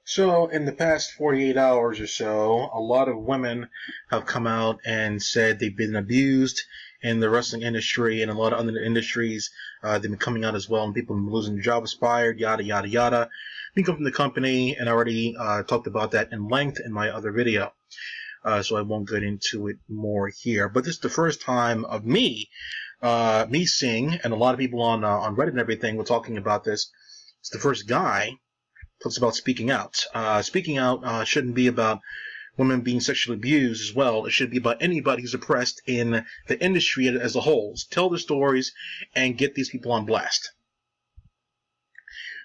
So, in the past 48 hours or so, a lot of women have come out and said they've been abused in the wrestling industry and a lot of other industries. They've been coming out as well, and people have been losing their jobs, fired, yada, yada, yada. We come from the company, and I already talked about that in length in my other video. So I won't get into it more here. But this is the first time of me seeing, and a lot of people on Reddit and everything were talking about this. It's the first guy talks about speaking out. Speaking out shouldn't be about women being sexually abused as well. It should be about anybody who's oppressed in the industry as a whole. Tell their stories and get these people on blast.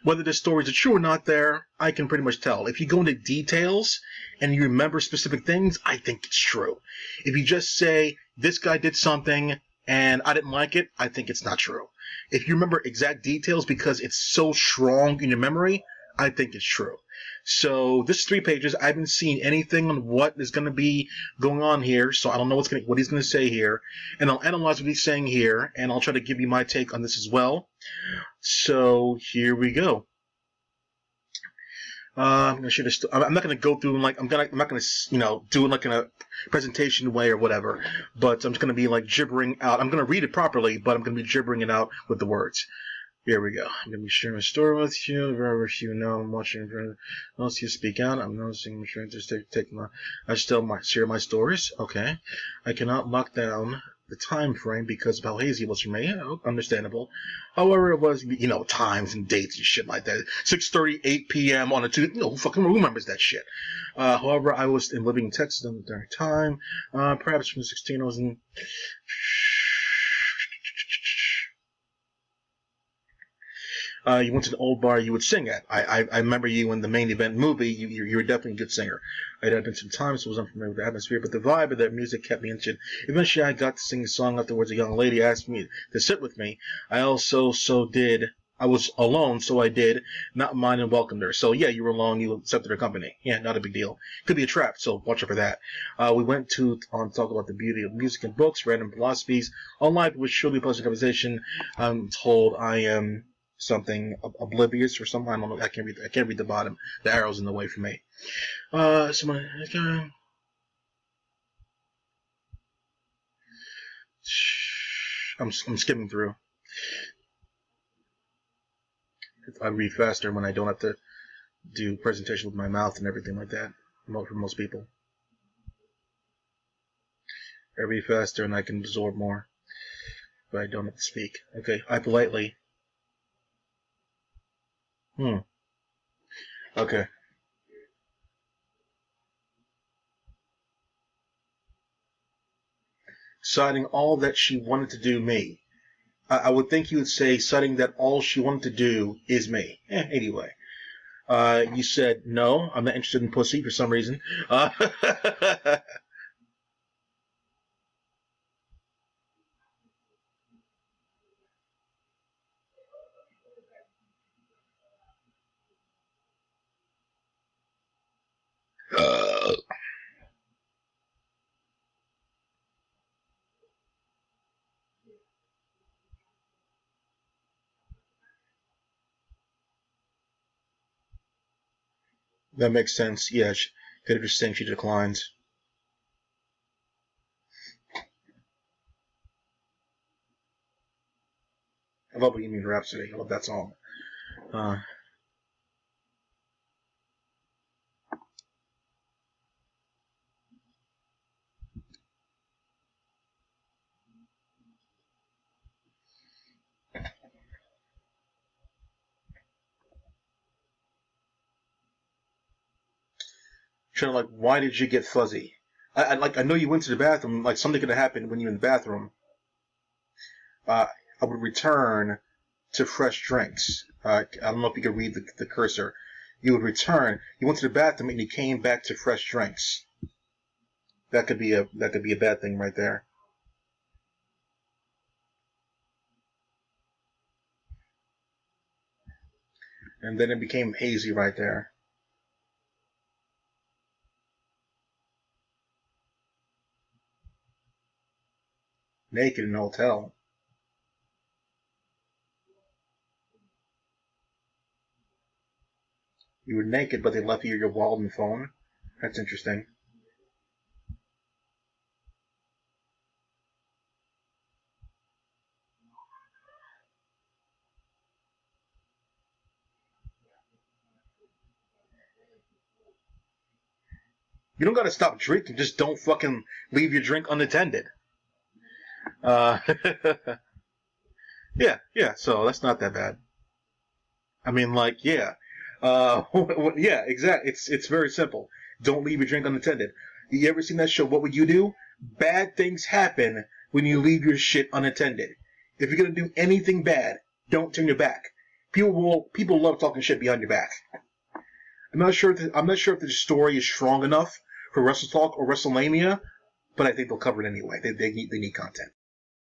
Whether the stories are true or not there, I can pretty much tell. If you go into details and you remember specific things, I think it's true. If you just say, this guy did something and I didn't like it, I think it's not true. If you remember exact details because it's so strong in your memory, I think it's true. So this is 3 pages. I haven't seen anything on what is going to be going on here, so I don't know what he's going to say here. And I'll analyze what he's saying here, and I'll try to give you my take on this as well. So here we go. I'm gonna share this. I'm not gonna go through I'm not gonna do it like in a presentation way or whatever. But I'm just gonna be like gibbering out. I'm gonna read it properly, but I'm gonna be gibbering it out with the words. Here we go. I'm gonna be sharing my story with you. Wherever you know I'm watching else you speak out. I'm noticing I'm trying to I still share my stories. Okay. I cannot lock down the time frame because of how hazy it was for me. Yeah, understandable. However, it was, times and dates and shit like that. 6:38 p.m. on a Tuesday. Who remembers that shit? However, I was living in Texas at the dark time. Perhaps from 16 I was in. You went to the old bar you would sing at. I remember you in the main event movie. You were definitely a good singer. I had been some time, so I was unfamiliar with the atmosphere, but the vibe of that music kept me interested. Eventually, I got to sing the song afterwards. A young lady asked me to sit with me. I did. I was alone, so I did not mind and welcomed her. So yeah, you were alone. You accepted her company. Yeah, not a big deal. Could be a trap, so watch out for that. We went to talk about the beauty of music and books, random philosophies. On life, it was surely a pleasant conversation. I'm told I am something oblivious or something. I don't know. I can't read the bottom. The arrow's in the way for me. I'm skimming through. I read faster when I don't have to do presentation with my mouth and everything like that. For most people, I read faster and I can absorb more, but I don't have to speak. Okay, I politely. Okay. Citing all that she wanted to do me. I would think you would say citing that all she wanted to do is me. Anyway. You said, no, I'm not interested in pussy for some reason. That makes sense. Yeah, she could have just saying she declines. I love Bohemian Rhapsody. I love that song. Kind of like, why did you get fuzzy? I know you went to the bathroom. Like something could have happened when you were in the bathroom. I would return to fresh drinks. I don't know if you could read the cursor. You would return. You went to the bathroom and you came back to fresh drinks. That could be a bad thing right there. And then it became hazy right there. Naked in a hotel. You were naked, but they left you your wallet and phone. That's interesting. You don't gotta stop drinking. Just don't fucking leave your drink unattended. Uh, yeah. So that's not that bad. I mean, like, yeah, yeah, exactly. It's very simple. Don't leave your drink unattended. You ever seen that show? What would you do? Bad things happen when you leave your shit unattended. If you're gonna do anything bad, don't turn your back. People love talking shit behind your back. I'm not sure if the story is strong enough for Wrestle Talk or WrestleMania, but I think they'll cover it anyway. They need content.